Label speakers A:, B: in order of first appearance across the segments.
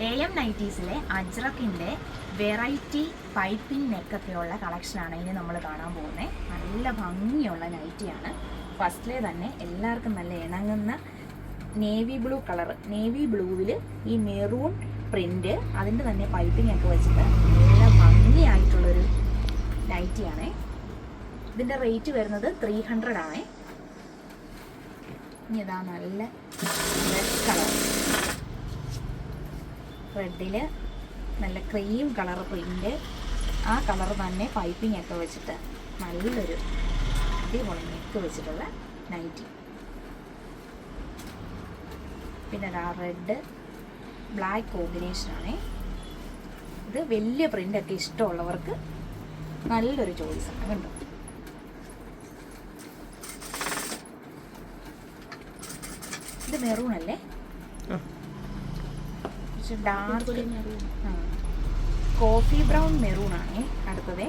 A: AM നൈറ്റീസിലെ അജ്രക്കിൻ്റെ variety piping നെക്കൊക്കെയുള്ള കളക്ഷനാണ് ഇനി നമ്മൾ കാണാൻ പോകുന്നത്. നല്ല ഭംഗിയുള്ള നൈറ്റിയാണ്. ഫസ്റ്റിലെ തന്നെ എല്ലാവർക്കും നല്ല ഇണങ്ങുന്ന നേവി ബ്ലൂ കളർ, നേവി ബ്ലൂവിൽ ഈ മെറൂൺ പ്രിൻ്റ്, അതിൻ്റെ തന്നെ പൈപ്പിംഗ് ഒക്കെ വെച്ചിട്ട് നല്ല ഭംഗിയായിട്ടുള്ളൊരു നൈറ്റിയാണ്. ഇതിൻ്റെ റേറ്റ് വരുന്നത് 300 ആണ്. ഇനി ഇതാ നല്ല റെഡ് കളർ, റെഡിൽ നല്ല ക്രീം കളർ പ്രിൻ്റ്, ആ കളർ തന്നെ പൈപ്പിംഗ് ഒക്കെ വെച്ചിട്ട് നല്ലൊരു അടിപൊളി നെക്ക് വെച്ചിട്ടുള്ള നൈറ്റി. പിന്നെ ആ റെഡ് ബ്ലാക്ക് കോമ്പിനേഷനാണ്. ഇത് വലിയ പ്രിൻ്റൊക്കെ ഇഷ്ടമുള്ളവർക്ക് നല്ലൊരു ചോയ്സാണ്. കണ്ടോ, ഇത് മെറൂൺ അല്ലേ, ഡാർക്ക് കോഫി ബ്രൗൺ മെറൂൺ ആണ് അടുത്തത്.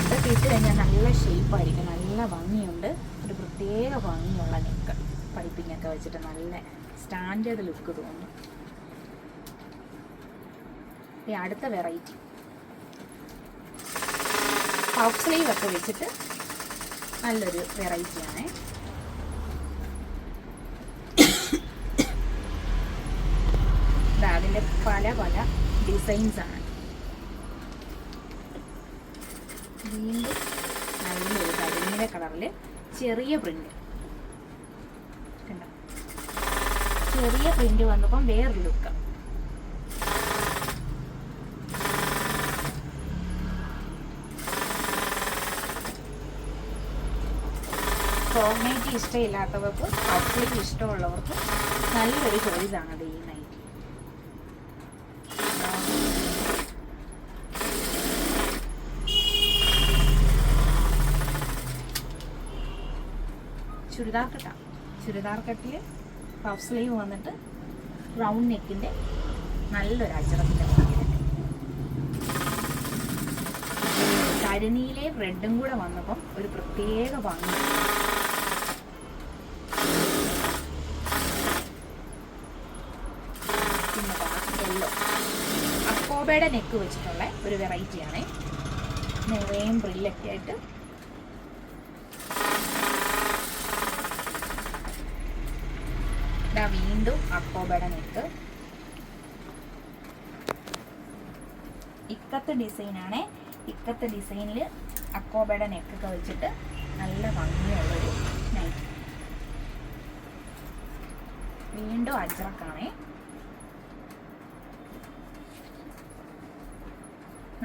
A: ഇതൊക്കെ ഇട്ട് കഴിഞ്ഞാൽ നല്ല ഷേപ്പായിരിക്കും, നല്ല ഭംഗിയുണ്ട്. ഒരു പ്രത്യേക ഭംഗിയുള്ള നെക്ക്, പൈപ്പിംഗ് ഒക്കെ വെച്ചിട്ട് നല്ല സ്റ്റാൻഡേർഡ് ലുക്ക് തോന്നുന്നു. ഈ അടുത്ത വെറൈറ്റി പഫ് സ്ലീവ് ഒക്കെ വെച്ചിട്ട് നല്ലൊരു വെറൈറ്റിയാണ്. അതിൻ്റെ പല പല ഡിസൈൻസാണ്. വീണ്ടും നല്ലൊരു കരിനീല കളറിൽ ചെറിയ പ്രിന്റ് കണ്ടോ, ചെറിയ പ്രിന്റ് വന്നപ്പം വേറൊരു ലുക്ക്. ഫോർമാലിറ്റി ഇഷ്ടമില്ലാത്തവർക്ക്, ഔട്ട്ഫിറ്റ് ഇഷ്ടമുള്ളവർക്ക് നല്ലൊരു ചോയ്സാണത് ഈ നൈറ്റി. ചുരിദാർ കട്ടാണ്. ചുരിദാർ കട്ടിൽ പഫ് സ്ലീവ് വന്നിട്ട് റൗണ്ട് നെക്കിൻ്റെ നല്ലൊരു അച്ചടത്തിൻ്റെ ഭംഗിയുണ്ട്. കരിനീലയും റെഡും കൂടെ വന്നപ്പം ഒരു പ്രത്യേക ഭംഗി. പിന്നെ യെല്ലോ അക്കോബയുടെ നെക്ക് വെച്ചിട്ടുള്ള ഒരു വെറൈറ്റിയാണ്. നിറയും ബ്രില്ലൊക്കെ ആയിട്ട് വീണ്ടും അക്കോബയുടെ നെക്ക്. ഇക്കത്ത് ഡിസൈനാണ്. ഇക്കത്ത് ഡിസൈനിൽ അക്കോബയുടെ നെക്കൊക്കെ വെച്ചിട്ട് നല്ല ഭംഗിയുള്ളൊരു നൈറ്റ്. വീണ്ടും അജ്രക്കാണ്.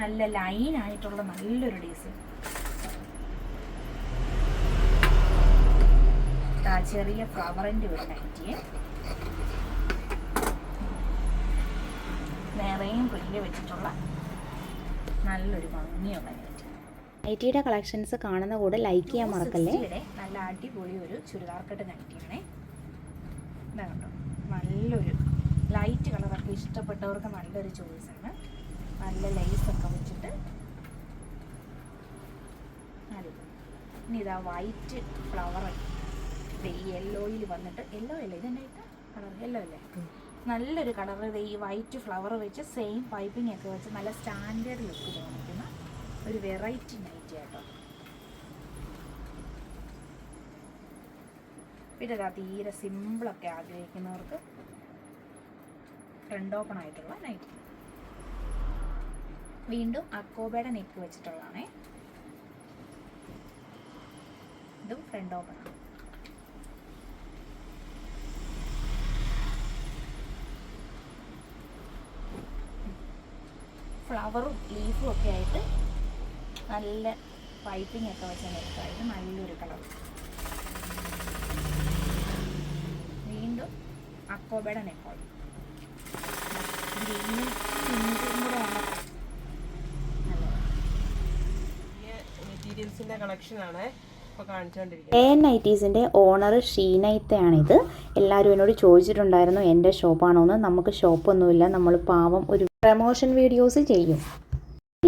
A: നല്ല ലൈനായിട്ടുള്ള നല്ലൊരു ഡിസൈൻ. ചെറിയ ഫ്ലവറിൻ്റെ ഒരു നൈറ്റിയെ നിറയും പ്രിന്റ് വെച്ചിട്ടുള്ള നല്ലൊരു ഭംഗിയുള്ള നൈറ്റി.
B: നൈറ്റിയുടെ കളക്ഷൻസ് കാണുന്ന കൂടെ ലൈക്ക് ചെയ്യാൻ മറക്കല്ലേ.
A: നല്ല അടിപൊളി ഒരു ചുരിദാർ കട്ട് നൈറ്റിയാണേ. ഇതാ കണ്ടോ, നല്ലൊരു ലൈറ്റ് കളറൊക്കെ ഇഷ്ടപ്പെട്ടവർക്ക് നല്ലൊരു ചോയ്സാണ്. നല്ല ലേസൊക്കെ വെച്ചിട്ട് ഇനി ഇതാ വൈറ്റ് ഫ്ലവർ യെല്ലോയിൽ വന്നിട്ട്, യെല്ലോ അല്ലേ ഇതെന്നായിട്ട് കളർ, യെല്ലോ അല്ലേ, നല്ലൊരു കളർ. ഈ വൈറ്റ് ഫ്ലവർ വെച്ച് സെയിം പൈപ്പിംഗ് ഒക്കെ വെച്ച് നല്ല സ്റ്റാൻഡേർഡ് ലുക്ക് തോന്നിക്കുന്ന ഒരു വെറൈറ്റി നൈറ്റി ആട്ടോ. പിന്നെ അതാ തീരെ സിമ്പിളൊക്കെ ആഗ്രഹിക്കുന്നവർക്ക് ഫ്രണ്ട് ഓപ്പൺ ആയിട്ടുള്ള നൈറ്റി. വീണ്ടും അക്കോബയുടെ നെക്ക് വെച്ചിട്ടുള്ളതാണേ. ഇതും ഫ്രണ്ട് ഓപ്പൺ ആണ്. ഫ്ലവറും ലീഫും ഒക്കെ ആയിട്ട് നല്ല പൈപ്പിംഗ് ഒക്കെ വെച്ച നെക്കായിട്ട് നല്ലൊരു കളർ. വീണ്ടും അക്കോബയുടെ നെക്കോൾ ഗ്രീനും പിങ്കും കൂടെ ആണ്.
C: മെറ്റീരിയൽസിന്റെ കളക്ഷനാണ്
B: AN നൈറ്റീസിൻ്റെ ഓണർ ഷീനൈത്തയാണിത്. എല്ലാവരും എന്നോട് ചോദിച്ചിട്ടുണ്ടായിരുന്നു എൻ്റെ ഷോപ്പാണോന്ന്. നമുക്ക് ഷോപ്പൊന്നുമില്ല, നമ്മൾ പാവം ഒരു പ്രമോഷൻ വീഡിയോസ് ചെയ്യും.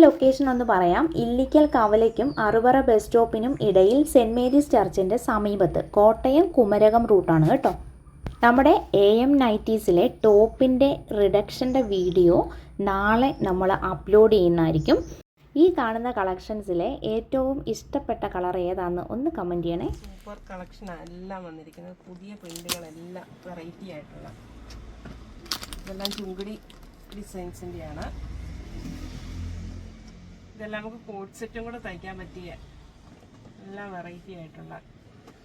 B: ലൊക്കേഷൻ ഒന്ന് പറയാം. ഇല്ലിക്കൽ കവലയ്ക്കും അറുപറ ബസ് സ്റ്റോപ്പിനും ഇടയിൽ സെൻറ് മേരീസ് ചർച്ചിൻ്റെ സമീപത്ത്, കോട്ടയം കുമരകം റൂട്ടാണ് കേട്ടോ. നമ്മുടെ AM നൈറ്റീസിലെ ടോപ്പിൻ്റെ റിഡക്ഷൻ്റെ വീഡിയോ നാളെ നമ്മൾ അപ്ലോഡ് ചെയ്യുന്നതായിരിക്കും. ഈ കാണുന്ന കളക്ഷൻസിലെ ഏറ്റവും ഇഷ്ടപ്പെട്ട കളർ ഏതാണെന്ന് ഒന്ന് കമൻറ്റ് ചെയ്യണേ.
C: സൂപ്പർ കളക്ഷനാണ് എല്ലാം വന്നിരിക്കുന്നത്. പുതിയ പ്രിൻറ്റുകളെല്ലാം വെറൈറ്റി ആയിട്ടുള്ള, ഇതെല്ലാം ചുങ്കിടി ഡിസൈൻസിൻ്റെയാണ്. ഇതെല്ലാം നമുക്ക് കോട്ട് സെറ്റും കൂടെ തയ്ക്കാൻ പറ്റിയ എല്ലാം വെറൈറ്റി ആയിട്ടുള്ള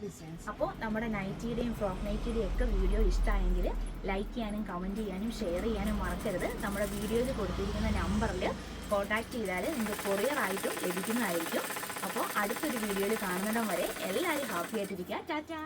C: ഡിസൈൻസ്.
A: അപ്പോൾ നമ്മുടെ നൈറ്റിയുടെയും ഫ്രോക്ക് നൈറ്റിയുടെയും ഒക്കെ വീഡിയോ ഇഷ്ടമായെങ്കിൽ ലൈക്ക് ചെയ്യാനും കമൻറ്റ് ചെയ്യാനും ഷെയർ ചെയ്യാനും മറക്കരുത്. നമ്മുടെ വീഡിയോയിൽ കൊടുത്തിരിക്കുന്ന നമ്പറിൽ കോൺടാക്റ്റ് ചെയ്താൽ നിങ്ങൾക്ക് കൊറിയർ ആയിട്ടും ലഭിക്കുന്നതായിരിക്കും. അപ്പോൾ അടുത്തൊരു വീഡിയോയിൽ കാണുന്നിടം വരെ എല്ലാവരും ഹാപ്പി ആയിട്ടിരിക്കുക. ടാറ്റാ.